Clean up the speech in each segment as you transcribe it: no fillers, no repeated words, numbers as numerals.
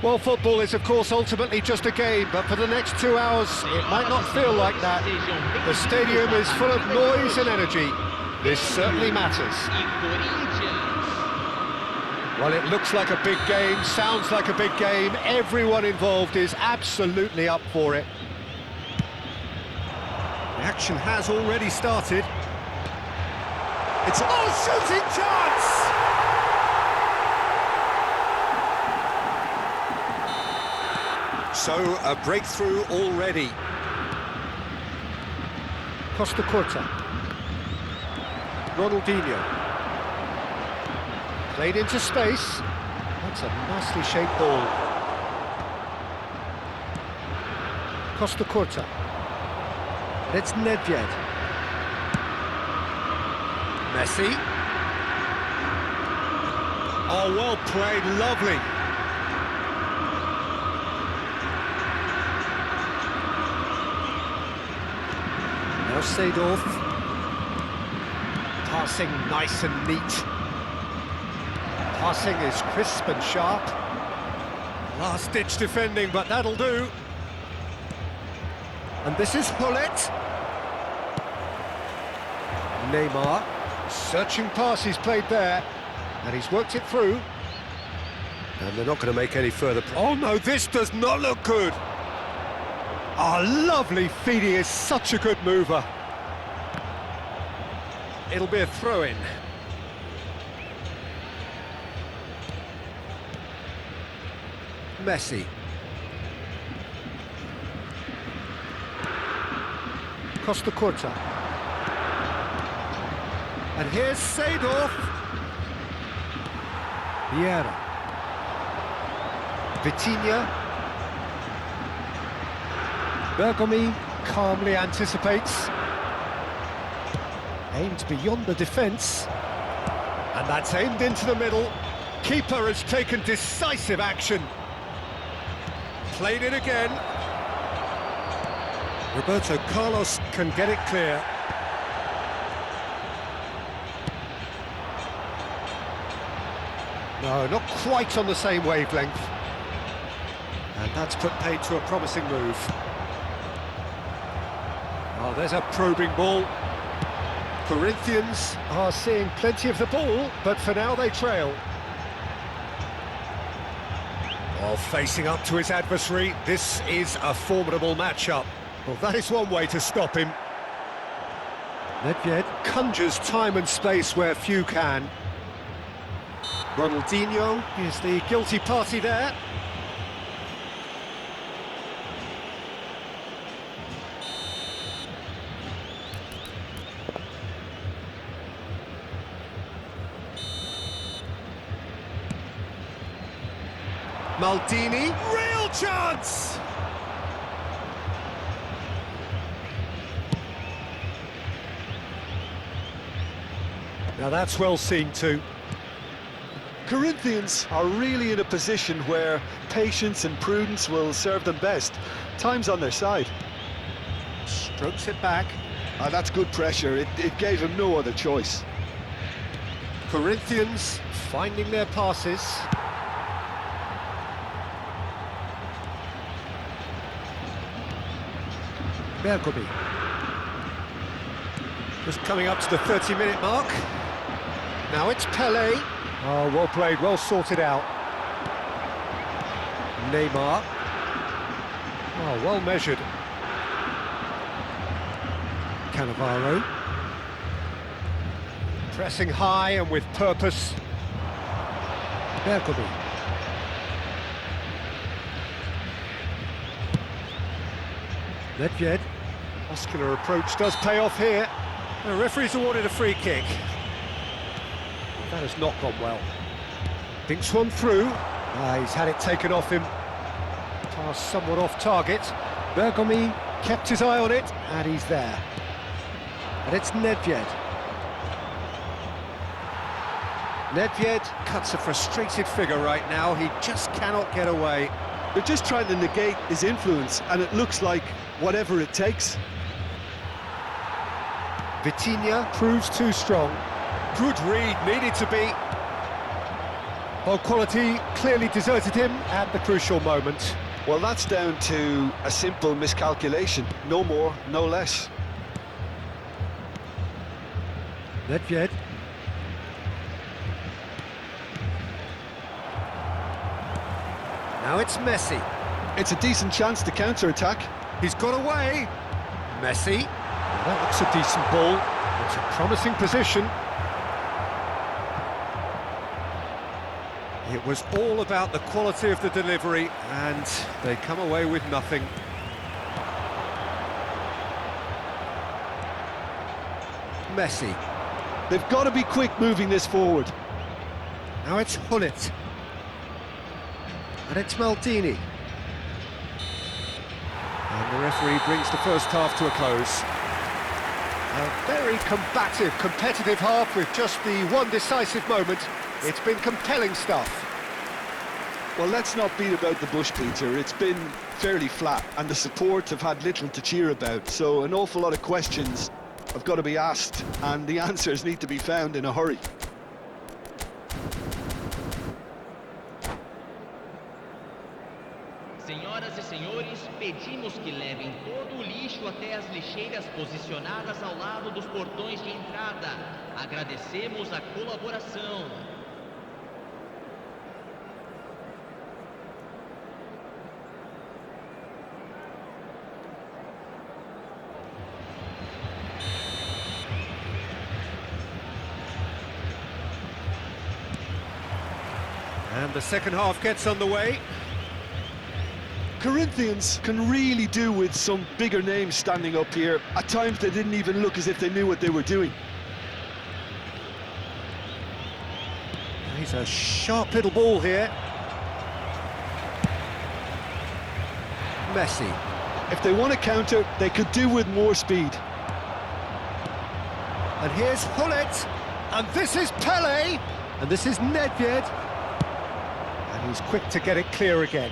Well, football is, of course, ultimately just a game, but for the next 2 hours, it might not feel like that. The stadium is full of noise and energy. This certainly matters. Well, it looks like a big game, sounds like a big game. Everyone involved is absolutely up for it. The action has already started. It's a shooting chance! So, a breakthrough already. Costa Curta. Ronaldinho. Played into space. That's a nicely shaped ball. Costa Curta. It's Nedved. Messi. Oh, well played, lovely. Now Seedorf. Passing nice and neat. Passing is crisp and sharp. Last-ditch defending, but that'll do. And this is Pullet. Neymar. Searching pass he's played there. And he's worked it through. And they're not going to make any further... Oh no, this does not look good! Oh, lovely feed, he is such a good mover. It'll be a throw-in. Messi. Costa Curta. And here's Seedorf. Vieira. Vitinha. Bergomi calmly anticipates. Aimed beyond the defence. And that's aimed into the middle. Keeper has taken decisive action. Played it again. Roberto Carlos can get it clear. No, not quite on the same wavelength. And that's put paid to a promising move. Oh, there's a probing ball. Corinthians are seeing plenty of the ball, but for now they trail. While facing up to his adversary, this is a formidable matchup. Well, that is one way to stop him. Nedved conjures time and space where few can. Ronaldinho is the guilty party there. Maldini, real chance! Now that's well seen too. Corinthians are really in a position where patience and prudence will serve them best. Time's on their side. Strokes it back. That's good pressure. It gave him no other choice. Corinthians finding their passes. Bergomi. Just coming up to the 30-minute mark. Now it's Pelé. Oh, well played, well sorted out. Neymar. Oh, well measured. Cannavaro. Pressing high and with purpose. Bergomi. Nedved. Muscular approach does pay off here. The referee's awarded a free kick. That has not gone well. Thinks one through. He's had it taken off him. Pass somewhat off target. Bergomi kept his eye on it, and he's there. And it's Nedved. Nedved cuts a frustrated figure right now. He just cannot get away. They're just trying to negate his influence, and it looks like whatever it takes. Vitinha proves too strong. Good read, needed to be. Ball quality clearly deserted him at the crucial moment. Well, that's down to a simple miscalculation. No more, no less. Nedved. Now it's Messi. It's a decent chance to counter-attack. He's got away. Messi. That looks a decent ball. It's a promising position. It was all about the quality of the delivery, and they come away with nothing. Messi. They've got to be quick moving this forward. Now it's Hullet. And it's Maldini. And the referee brings the first half to a close. A very combative, competitive half with just the one decisive moment. It's been compelling stuff. Well, let's not beat about the bush, Peter. It's been fairly flat, and the support have had little to cheer about. So an awful lot of questions have got to be asked, and the answers need to be found in a hurry. Senhoras e senhores, pedimos que levem todo o lixo até as lixeiras posicionadas ao lado dos portões de entrada. Agradecemos a colaboração. And the second half gets underway. Corinthians can really do with some bigger names standing up here. At times they didn't even look as if they knew what they were doing. He's a sharp little ball here. Messi. If they want to counter, they could do with more speed. And here's Hullet. And this is Pele. And this is Nedved. And he's quick to get it clear again.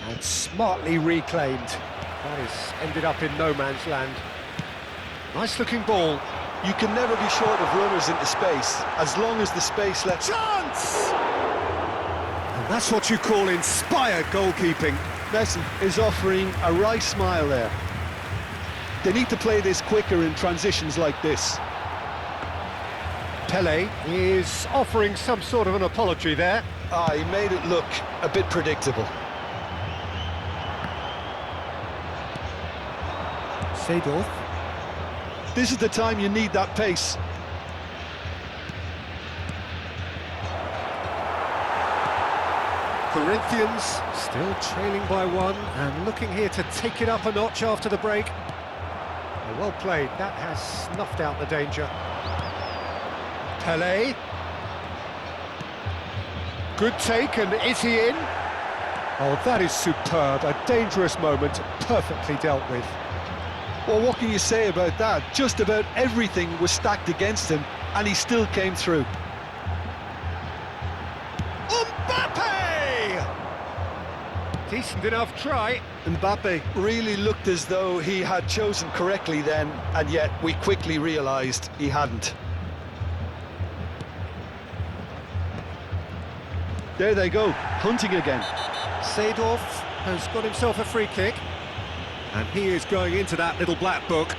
And smartly reclaimed. That has ended up in no man's land. Nice looking ball. You can never be short of runners into space, as long as the space lets... Chance! And that's what you call inspired goalkeeping. Messi is offering a wry smile there. They need to play this quicker in transitions like this. Pele is offering some sort of an apology there. He made it look a bit predictable. Seedorf. This is the time you need that pace. Corinthians still trailing by one and looking here to take it up a notch after the break. Well played, that has snuffed out the danger. Pele. Good take, and is he in? Oh, that is superb, a dangerous moment, perfectly dealt with. Well, what can you say about that? Just about everything was stacked against him, and he still came through. Mbappe! Decent enough try. Mbappe really looked as though he had chosen correctly then, and yet we quickly realised he hadn't. There they go, hunting again. Seedorf has got himself a free kick. And he is going into that little black book.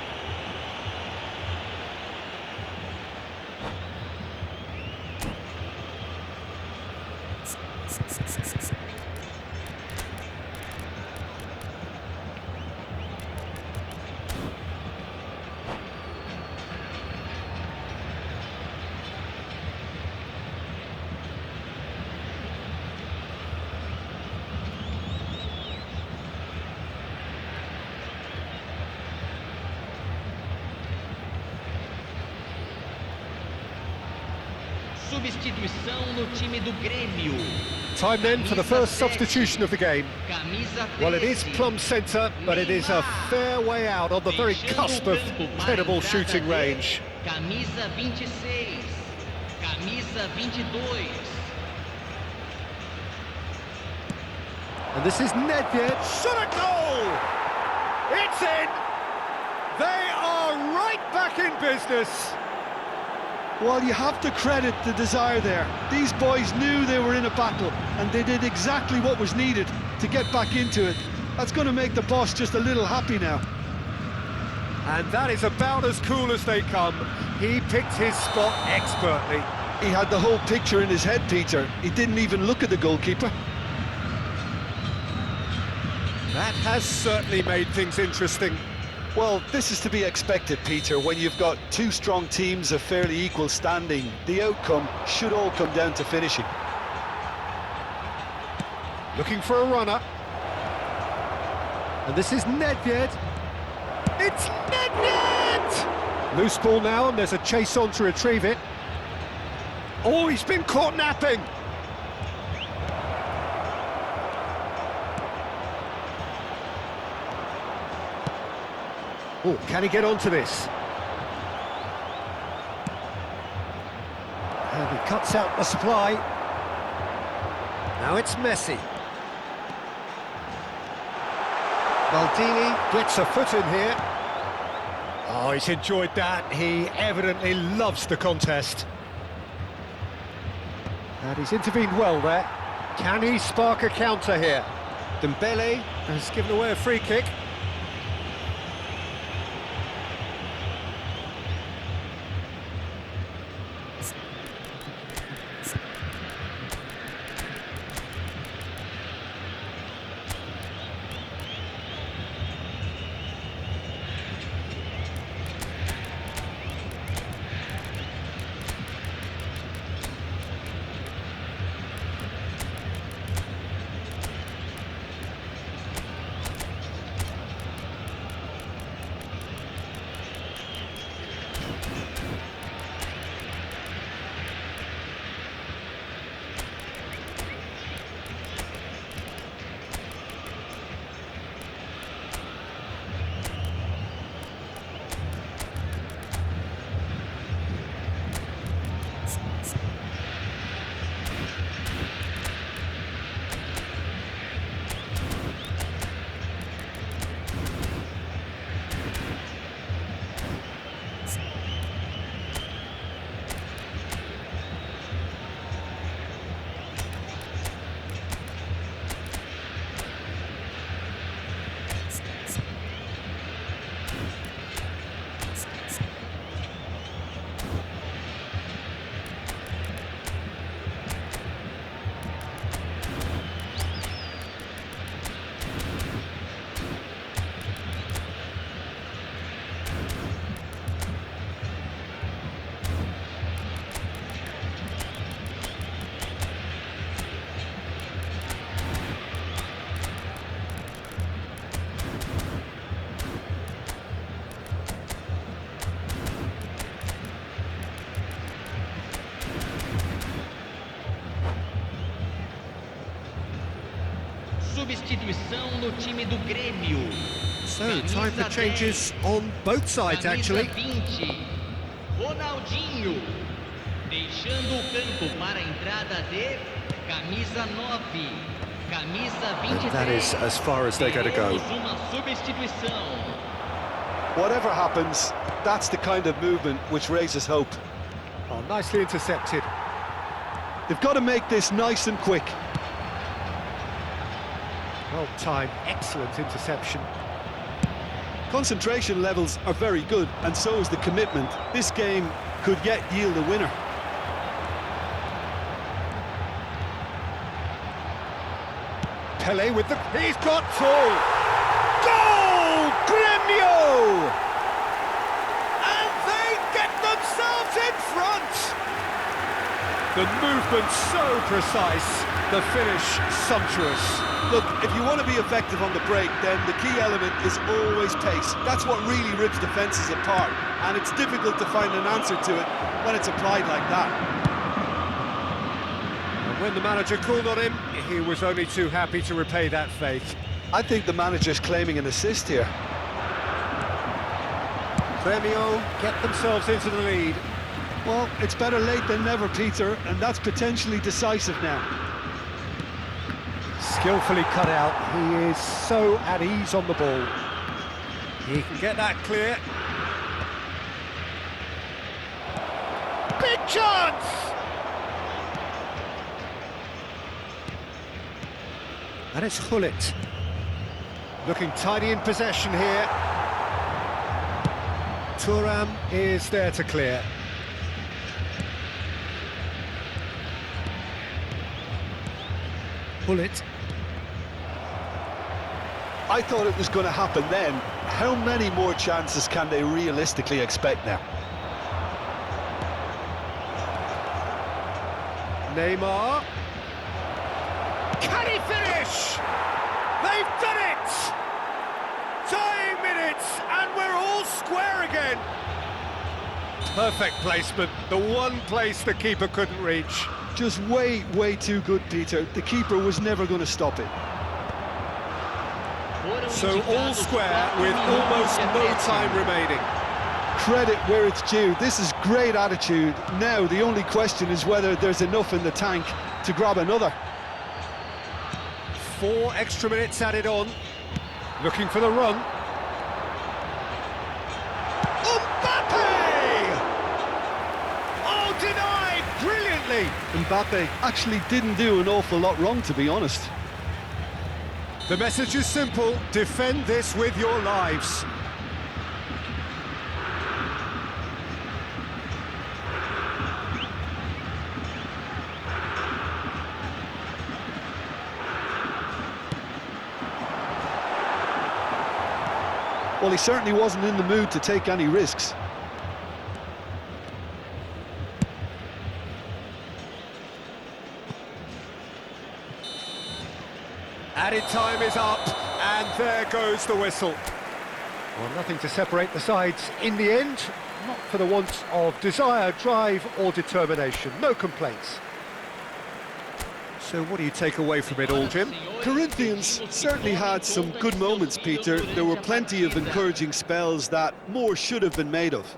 Substituição no time do Grêmio. Time then for the first substitution of the game. Camisa 13. Well, it is plumb centre, but it is a fair way out on the very cusp of credible shooting range. Camisa 26. Camisa 22. And this is Nedved. Shot a goal! It's in! They are right back in business. Well, you have to credit the desire there. These boys knew they were in a battle, and they did exactly what was needed to get back into it. That's going to make the boss just a little happy now. And that is about as cool as they come. He picked his spot expertly. He had the whole picture in his head, Peter. He didn't even look at the goalkeeper. That has certainly made things interesting. Well, this is to be expected, Peter. When you've got two strong teams of fairly equal standing, the outcome should all come down to finishing. Looking for a runner. And this is Nedved. It's Nedved! Loose ball now, and there's a chase on to retrieve it. Oh, he's been caught napping. Oh, can he get onto this? And he cuts out the supply. Now it's Messi. Maldini gets a foot in here. Oh, he's enjoyed that. He evidently loves the contest. And he's intervened well there. Can he spark a counter here? Dembele has given away a free kick. Substituição no time do Grêmio. So, time for changes on both sides, actually. Camisa 20, Ronaldinho. Deixando o campo para a entrada de camisa 9, camisa 23. That is as far as they're going to go. Teremos uma substituição. Whatever happens, that's the kind of movement which raises hope. Oh, nicely intercepted. They've got to make this nice and quick. Well timed, excellent interception. Concentration levels are very good, and so is the commitment. This game could yet yield a winner. Pele with the... He's got full! Goal! Grêmio! And they get themselves in front! The movement so precise, the finish sumptuous. Look, if you want to be effective on the break, then the key element is always pace. That's what really rips defences apart, and it's difficult to find an answer to it when it's applied like that. When the manager called on him, he was only too happy to repay that faith. I think the manager's claiming an assist here. Gremio get themselves into the lead. Well, it's better late than never, Peter, and that's potentially decisive now. Skillfully cut out. He is so at ease on the ball. He can get that clear. Big chance! And it's Hullet. Looking tidy in possession here. Thuram is there to clear. Hullet. I thought it was going to happen then. How many more chances can they realistically expect now? Neymar. Can he finish? They've done it! Dying minutes, and we're all square again. Perfect placement, the one place the keeper couldn't reach. Just way too good, Peter. The keeper was never going to stop it. So all square with almost no time remaining. Credit where it's due. This is great attitude. Now the only question is whether there's enough in the tank to grab another. 4 extra minutes added on. Looking for the run. Mbappe! Oh, denied brilliantly. Mbappe actually didn't do an awful lot wrong, to be honest. The message is simple: defend this with your lives. Well, he certainly wasn't in the mood to take any risks. Added time is up, and there goes the whistle. Well, nothing to separate the sides in the end, not for the want of desire, drive or determination. No complaints. So what do you take away from it all, Jim? Corinthians certainly had some good moments, Peter. There were plenty of encouraging spells that more should have been made of.